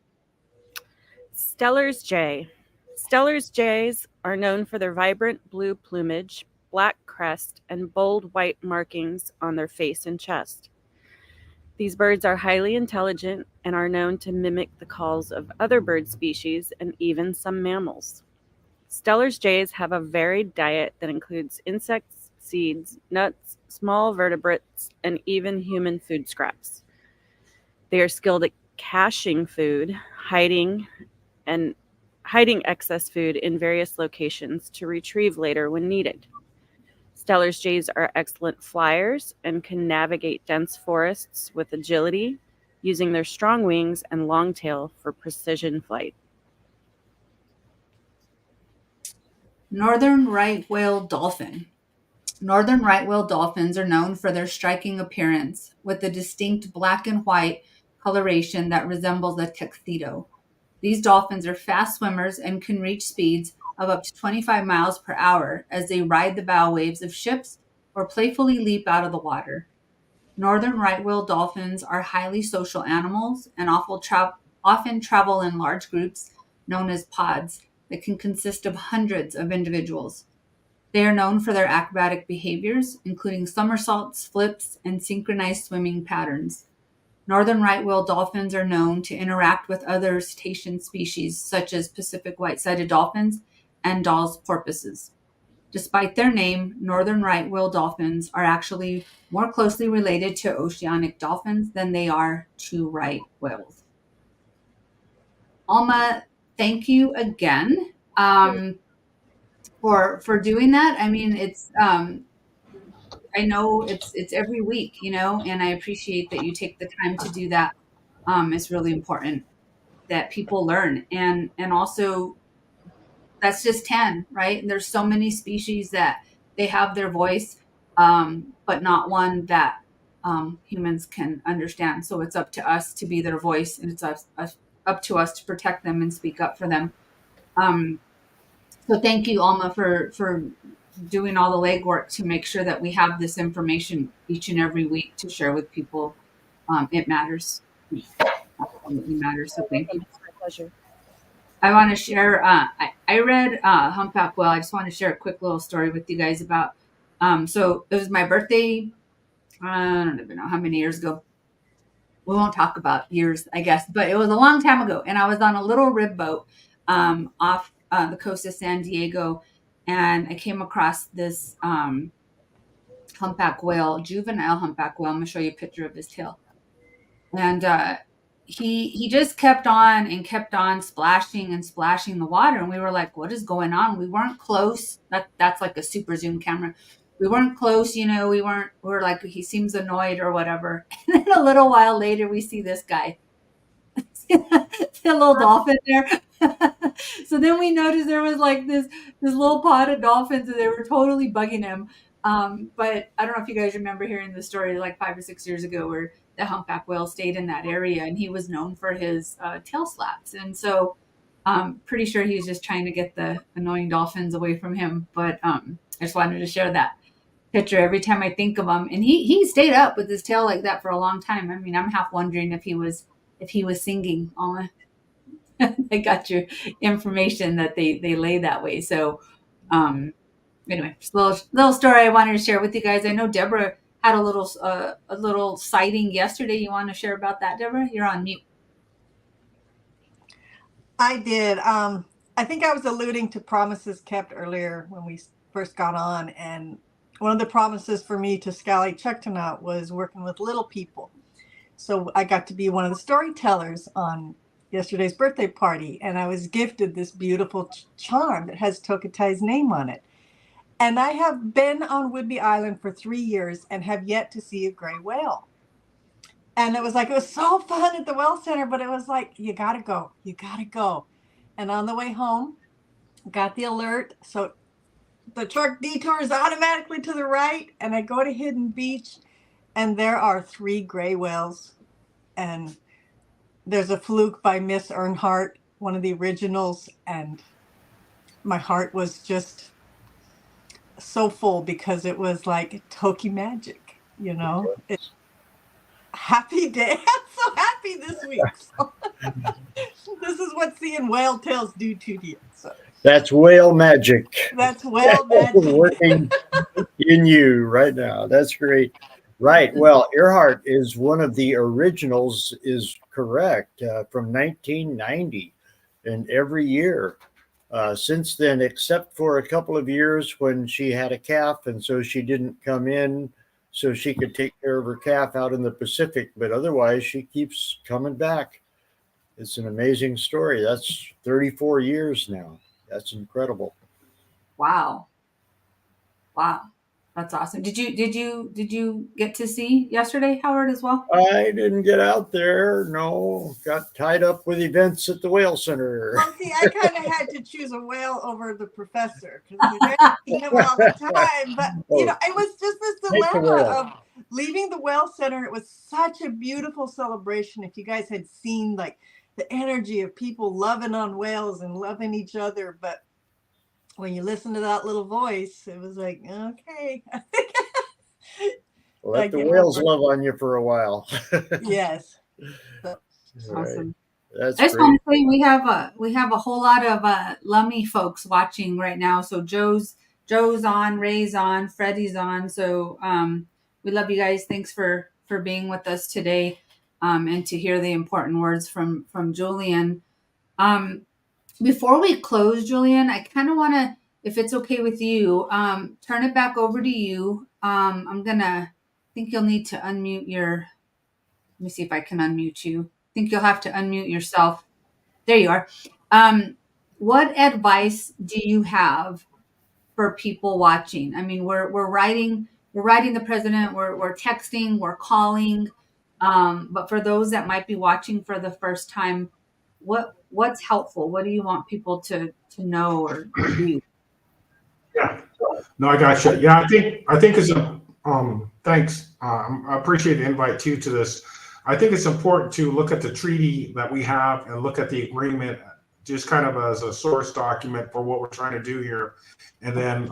Steller's jay. Steller's jays are known for their vibrant blue plumage, black crest, and bold white markings on their face and chest. These birds are highly intelligent and are known to mimic the calls of other bird species and even some mammals. Steller's jays have a varied diet that includes insects, seeds, nuts, small vertebrates, and even human food scraps. They are skilled at caching food, hiding excess food in various locations to retrieve later when needed. Steller's jays are excellent flyers and can navigate dense forests with agility, using their strong wings and long tail for precision flight. Northern right-whale dolphin. Northern right-whale dolphins are known for their striking appearance, with a distinct black and white coloration that resembles a tuxedo. These dolphins are fast swimmers and can reach speeds of up to 25 miles per hour as they ride the bow waves of ships or playfully leap out of the water. Northern right-whale dolphins are highly social animals and often travel in large groups known as pods that can consist of hundreds of individuals. They are known for their acrobatic behaviors, including somersaults, flips, and synchronized swimming patterns. Northern right-whale dolphins are known to interact with other cetacean species, such as Pacific white-sided dolphins and Dall's porpoises. Despite their name, northern right-whale dolphins are actually more closely related to oceanic dolphins than they are to right whales. Alma, thank you again for doing that. I mean, it's I know it's every week, you know, and I appreciate that you take the time to do that. It's really important that people learn, and also that's just 10, right? And there's so many species that they have their voice, but not one that humans can understand. So it's up to us to be their voice, and it's up to us to protect them and speak up for them. So thank you, Alma, for doing all the legwork to make sure that we have this information each and every week to share with people. It matters. Absolutely matters. So thank you. It's my pleasure. I want to share. I read Humpback Whale. I just want to share a quick little story with you guys about. So it was my birthday. I don't even know how many years ago. We won't talk about years, I guess, but it was a long time ago, and I was on a little rib boat off the coast of San Diego, and I came across this humpback whale, juvenile humpback whale. I'm gonna show you a picture of his tail, and he just kept on and kept on splashing and splashing the water, and we were like, what is going on? We weren't close. That's like a super zoom camera. We weren't close, you know. We're like, he seems annoyed or whatever. And then a little while later we see this guy, the little dolphin there. So then we noticed there was like this little pod of dolphins, and they were totally bugging him. But I don't know if you guys remember hearing the story like 5 or 6 years ago where the humpback whale stayed in that area, and he was known for his tail slaps. And so I'm pretty sure he was just trying to get the annoying dolphins away from him. But I just wanted to share that picture every time I think of him. And he stayed up with his tail like that for a long time. I mean, I'm half wondering if he was singing. I got your information that they lay that way. So anyway, just a little story I wanted to share with you guys. I know Deborah had a little sighting yesterday. You want to share about that, Deborah? You're on mute. I did. I think I was alluding to promises kept earlier when we first got on, and one of the promises for me to Sk'aliCh'elh-tenaut's was working with little people. So I got to be one of the storytellers on yesterday's birthday party, and I was gifted this beautiful charm that has TokiTV's name on it. And I have been on Whidbey Island for 3 years and have yet to see a gray whale. And it was so fun at the Whale Center, but it was like, you gotta go. And on the way home, got the alert. So the truck detours automatically to the right, and I go to Hidden Beach, and there are 3 gray whales. And there's a fluke by Miss Earnhardt, one of the originals, and my heart was just so full because it was like Toki magic, you know. Happy day. I'm so happy this week. So, this is what seeing whale tails do to you. So That's whale magic. that's whale magic. Working in you right now. That's great. Right. Well, Earhart is one of the originals, is correct, from 1990. And every year since then, except for a couple of years when she had a calf, and so she didn't come in so she could take care of her calf out in the Pacific. But otherwise, she keeps coming back. It's an amazing story. That's 34 years now. That's incredible. Wow. That's awesome. Did you get to see yesterday, Howard, as well? I didn't get out there. No, got tied up with events at the Whale Center. Well, see, I kind of had to choose a whale over the professor because I see him all the time. But it was just this dilemma of leaving the Whale Center. It was such a beautiful celebration. If you guys had seen like the energy of people loving on whales and loving each other, but when you listen to that little voice, it was like, okay. Let the whales love on you for a while. Yes. Awesome. That's I just great. want to say we have a whole lot of Lummi folks watching right now. So Joe's on, Ray's on, Freddie's on. So we love you guys. Thanks for being with us today, and to hear the important words from Julian. Before we close, Julian, I kind of want to, if it's okay with you, turn it back over to you. I think you'll need to unmute let me see if I can unmute you. I think you'll have to unmute yourself. There you are. What advice do you have for people watching? I mean, we're writing the president, we're texting, we're calling. But for those that might be watching for the first time, what's helpful? What do you want people to know or do? Yeah. No, I got you. Yeah, I think it's thanks. I appreciate the invite too to this. I think it's important to look at the treaty that we have and look at the agreement just kind of as a source document for what we're trying to do here. And then,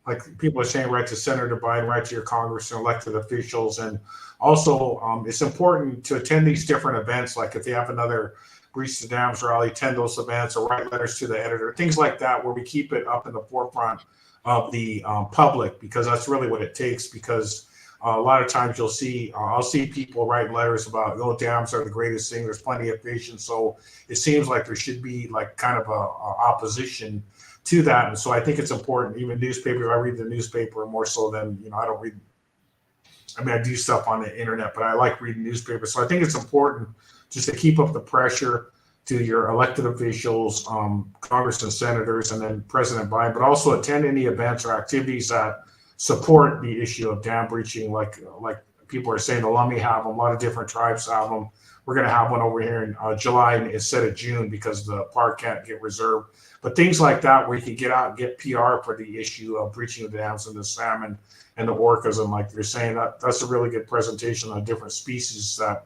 like people are saying, write to Senator Biden, write to your Congress and elected officials. And also, it's important to attend these different events. Like if they have another Breach the Dams rally, attend those events or write letters to the editor, things like that, where we keep it up in the forefront of the public, because that's really what it takes. Because a lot of times I'll see people write letters about, dams are the greatest thing. There's plenty of fish. And so it seems like there should be like kind of a opposition to that. And so I think it's important, even newspapers, I read the newspaper more so than, I don't read, I do stuff on the internet, but I like reading newspapers. So I think it's important just to keep up the pressure to your elected officials, Congress and senators, and then President Biden, but also attend any events or activities that support the issue of dam breaching. Like people are saying, the Lummi have them, a lot of different tribes have them. We're going to have one over here in July instead of June because the park can't get reserved. But things like that where you can get out and get PR for the issue of breaching the dams and the salmon and the orcas. And like you're saying, that's a really good presentation on different species that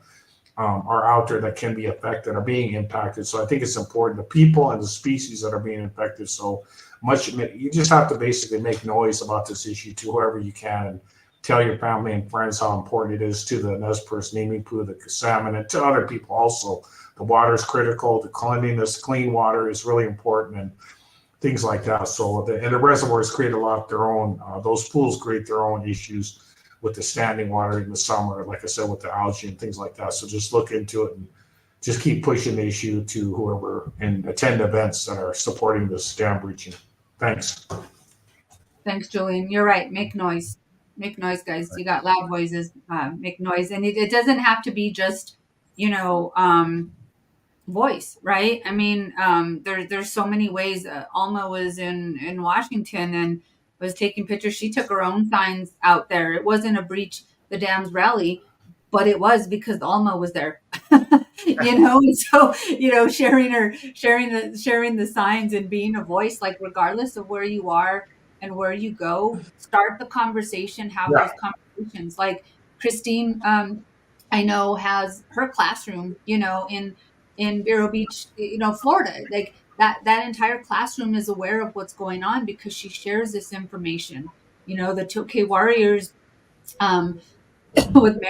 are out there that can be affected, are being impacted. So I think it's important, the people and the species that are being infected. So much, you just have to basically make noise about this issue to whoever you can and tell your family and friends how important it is to the Nez Perce, Nimiipuu, the salmon, and to other people also. The water is critical, the cleanliness, clean water is really important, and things like that. So and the reservoirs create a lot of their own, those pools create their own issues with the standing water in the summer, like I said, with the algae and things like that. So just look into it and just keep pushing the issue to whoever, and attend events that are supporting this dam breaching. Thanks. Thanks, Julian. You're right. Make noise. Make noise, guys. You got loud voices. Make noise. And it doesn't have to be just, voice, right? I mean, there's so many ways. Alma was in Washington and was taking pictures. She took her own signs out there. It wasn't a breach the dams rally, but it was because Alma was there. And so, sharing the signs and being a voice, like regardless of where you are and where you go, start the conversation, have those conversations. Like Christine, I know, has her classroom, in Vero Beach, Florida. Like that entire classroom is aware of what's going on because she shares this information. The Toki Warriors, with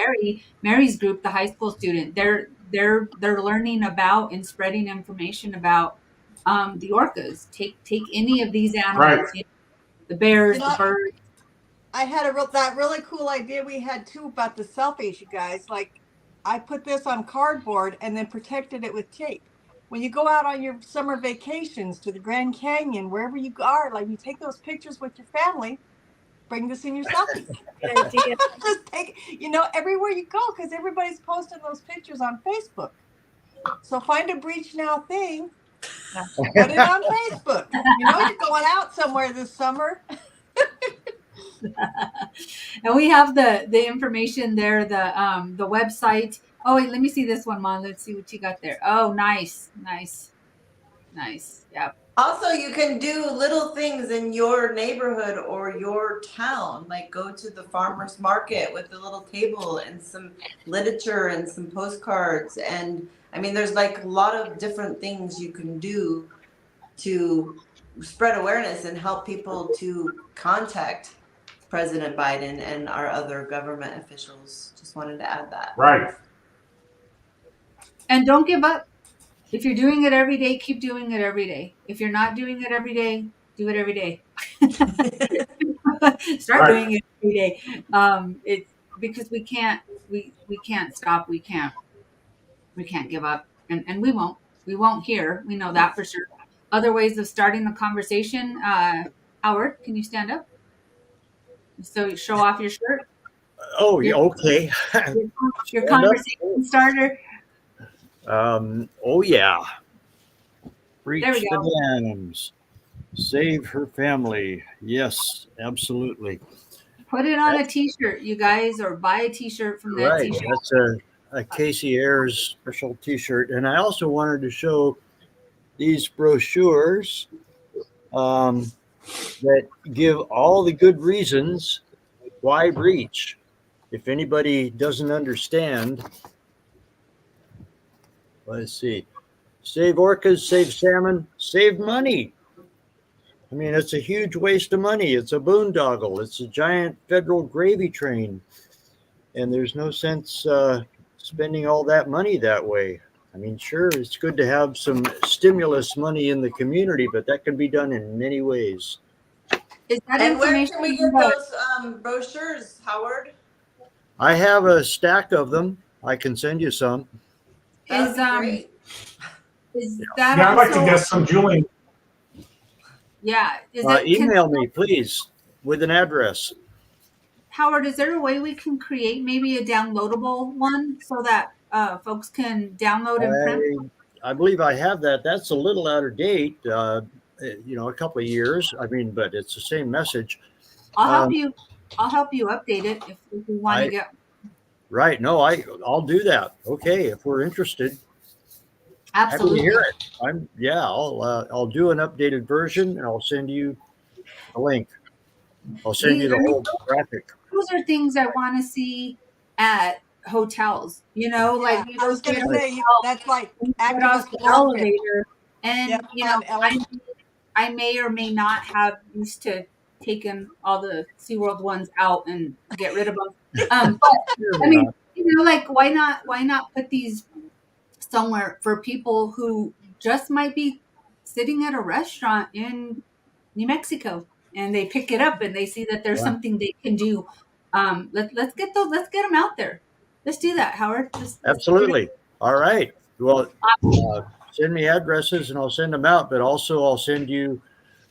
Mary's group, the high school student, they're learning about and spreading information about the orcas. Take any of these animals, Right. The bears, the birds. I had that really cool idea we had too about the selfies, you guys. Like, I put this on cardboard and then protected it with tape. When you go out on your summer vacations to the Grand Canyon, wherever you are, like you take those pictures with your family, bring this in your selfie. Just take, everywhere you go, because everybody's posting those pictures on Facebook. So find a Breach Now thing, put it on Facebook. You're going out somewhere this summer. And we have the information there, the website. Oh wait, let me see this one, Mom. Let's see what you got there. Oh, nice. Yeah. Also, you can do little things in your neighborhood or your town, like go to the farmer's market with a little table and some literature and some postcards. And I mean, there's like a lot of different things you can do to spread awareness and help people to contact President Biden and our other government officials. Just wanted to add that. Right. And don't give up. If you're doing it every day, keep doing it every day. If you're not doing it every day, do it every day. Start Right. doing it every day. It's because we can't stop. We can't give up, and we won't here. We know that for sure. Other ways of starting the conversation. Howard, can you stand up? So you show off your shirt. Oh, yeah, okay. Your conversation starter. Oh yeah. Reach There we the go. dams. Save her family. Yes, absolutely. Put it on a T-shirt, you guys, or buy a T-shirt from that Right. T-shirt. That's a Casey Ayers special T-shirt. And I also wanted to show these brochures that give all the good reasons why breach. If anybody doesn't understand, let's see. Save orcas, save salmon, save money. I mean, it's a huge waste of money. It's a boondoggle. It's a giant federal gravy train. And there's no sense spending all that money that way. I mean, sure, it's good to have some stimulus money in the community, but that can be done in many ways. Is that And where information can we get those brochures, Howard? I have a stack of them. I can send you some. Is Great. is that Yeah, I'd like also, to get some Julian. yeah? Is it Email me, please, with an address. Howard? Is there a way we can create maybe a downloadable one so that folks can download and print? I believe I have that. That's a little out of date, a couple of years. I mean, but it's the same message. I'll help you. I'll help you update it if you want to get. Right. No, I'll do that. Okay. If we're interested. Absolutely. Happy to hear it. I'll do an updated version and I'll send you a link. I'll send you the whole graphic. Those are things I want to see at hotels. Like I was going to say that's like get off the elevator, and I may or may not have used to taken all the SeaWorld ones out and get rid of them. But I mean, like why not put these somewhere for people who just might be sitting at a restaurant in New Mexico and they pick it up and they see that there's something they can do. Let's get them out there. Let's do that, Howard. Absolutely. All right. Well, send me addresses and I'll send them out, but also I'll send you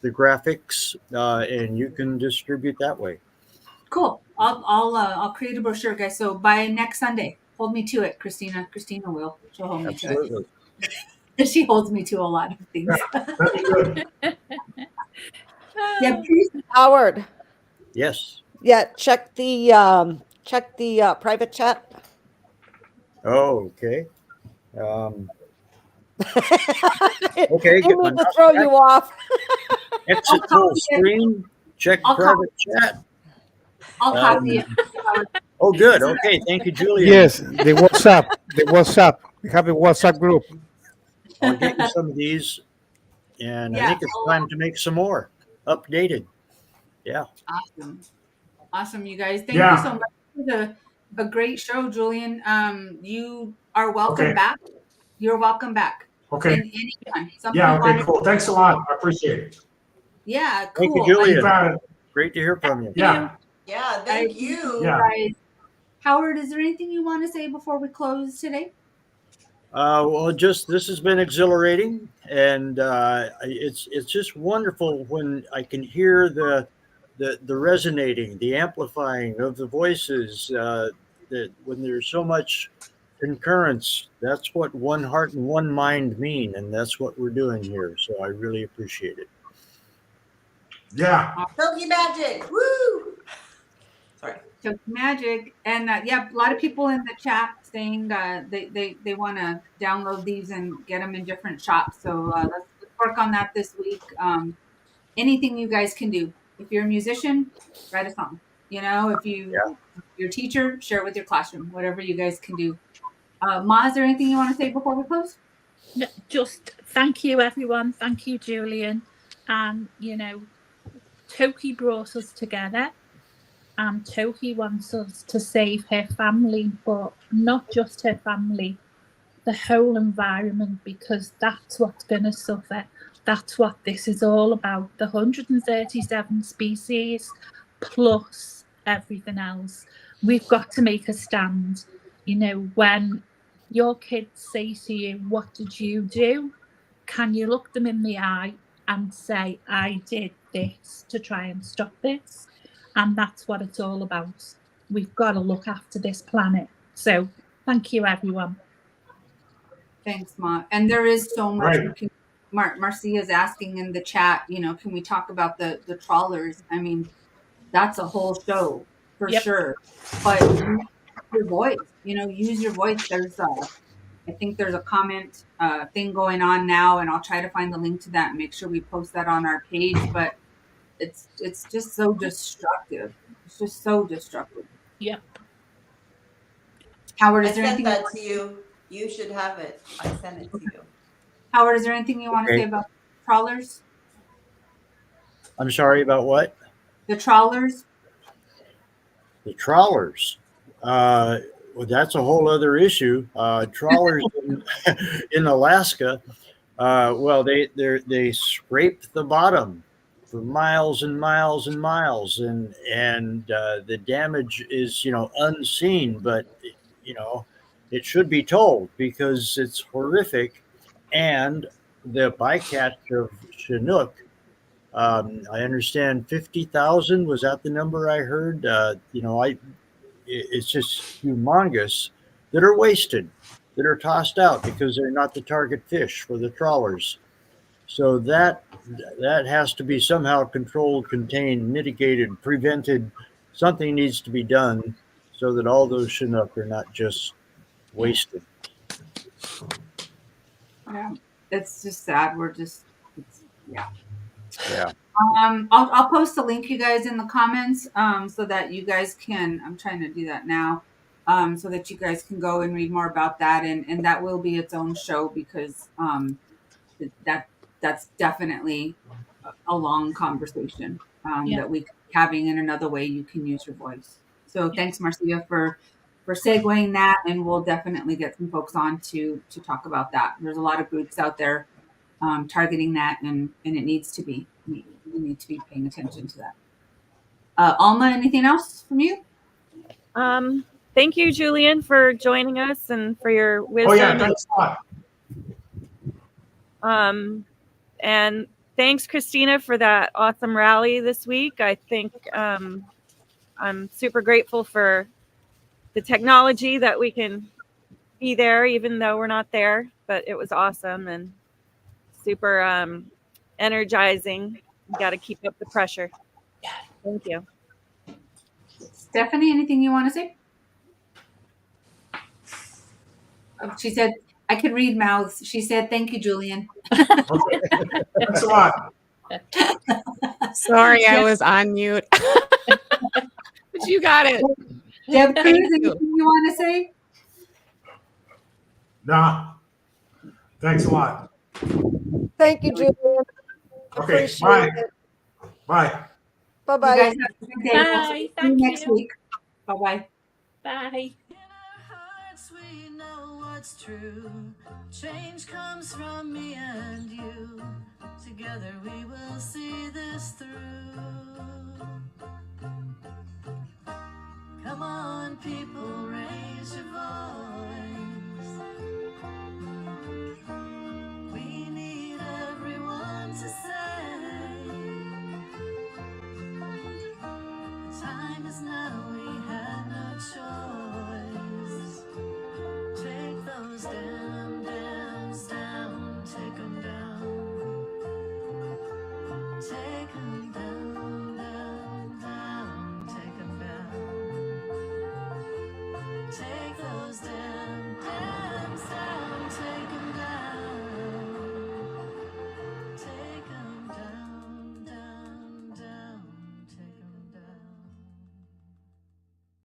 the graphics and you can distribute that way. Cool. I'll create a brochure, guys. So by next Sunday, hold me to it, Christina. Christina will. She'll hold me to it. She holds me to a lot of things. Yeah, please. Howard. Yes. Yeah, check the private chat. Oh, okay. Okay. Didn't mean to throw you off. Exit full screen. Check private chat. I'll copy it. Oh, good. Okay. Thank you, Julian. Yes, the WhatsApp. We have a WhatsApp group. I'll get you some of these, and I think it's time to make some more updated. Yeah. Awesome, you guys. Thank you so much for a great show, Julian. You are welcome back. You're welcome back. Okay. Anytime. Okay, cool. Thanks a lot. I appreciate it. Yeah, cool. Thank you, Julian. Great to hear from you. Yeah. Yeah, thank you. Yeah. Guys. Howard, is there anything you want to say before we close today? Well, this has been exhilarating, and it's just wonderful when I can hear the resonating, the amplifying of the voices. That when there's so much concurrence, that's what one heart and one mind mean, and that's what we're doing here. So I really appreciate it. Yeah. Toki magic. Woo! Toki Magic. And yeah, a lot of people in the chat saying they want to download these and get them in different shops. So let's work on that this week. Anything you guys can do. If you're a musician, write a song. You know, if you're a teacher, share it with your classroom. Whatever you guys can do. Ma, is there anything you want to say before we close? No, just thank you, everyone. Thank you, Julian. And, you know, Toki brought us together, and Toki wants us to save her family, but not just her family, the whole environment, because that's what's going to suffer. That's what this is all about. The 137 species plus everything else. We've got to make a stand. You know, when your kids say to you, "What did you do?" Can you look them in the eye and say, "I did this to try and stop this"? And that's what it's all about. We've got to look after this planet. So thank you, everyone. Thanks, Ma. And there is so much Right. we can. Marcia's asking in the chat, you know, can we talk about the trawlers? I mean, that's a whole show for sure. But use your voice, you know, use your voice. There's I think there's a comment thing going on now, and I'll try to find the link to that and make sure we post that on our page. But it's just so destructive. It's just so destructive. Yep. Howard, I is there sent anything that to you. You should have it. I sent it to you. Howard, is there anything you want to say about trawlers? I'm sorry, about what? The trawlers? The trawlers. Well, that's a whole other issue. Trawlers in Alaska, well, they scrape the bottom for miles and miles and miles, and the damage is, you know, unseen, but you know, it should be told because it's horrific. And the bycatch of Chinook, I understand 50,000, was that the number I heard? You know, it's just humongous, that are wasted, that are tossed out because they're not the target fish for the trawlers. So that has to be somehow controlled, contained, mitigated, prevented. Something needs to be done so that all those Chinook are not just wasted. Yeah, it's just sad. Yeah. I'll post the link, you guys, in the comments, so that you guys can. I'm trying to do that now, so that you guys can go and read more about that, and that will be its own show because that's definitely a long conversation that we having in another way you can use your voice. So thanks, Marcia, for segueing that, and we'll definitely get some folks on to talk about that. There's a lot of groups out there targeting that, and it needs to be. We need to be paying attention to that. Alma, anything else from you? Thank you, Julian, for joining us and for your wisdom. Oh yeah, thanks a lot. And thanks, Christina, for that awesome rally this week. I think I'm super grateful for the technology that we can be there, even though we're not there. But it was awesome and super energizing. You got to keep up the pressure. Thank you. Stephanie, anything you want to say? She said, I could read mouths. She said, thank you, Julian. Thanks a lot. Sorry, I was on mute. But you got it. Deb Cruz, anything you want to say? Nah. Thanks a lot. Thank you, Julian. Okay, bye. Bye. Bye-bye. You guys have a good day. Bye. See you Thank next you. week. Bye-bye. Bye. We know what's true. Change comes from me and you. Together we will see this through. Come on, people, raise your voice.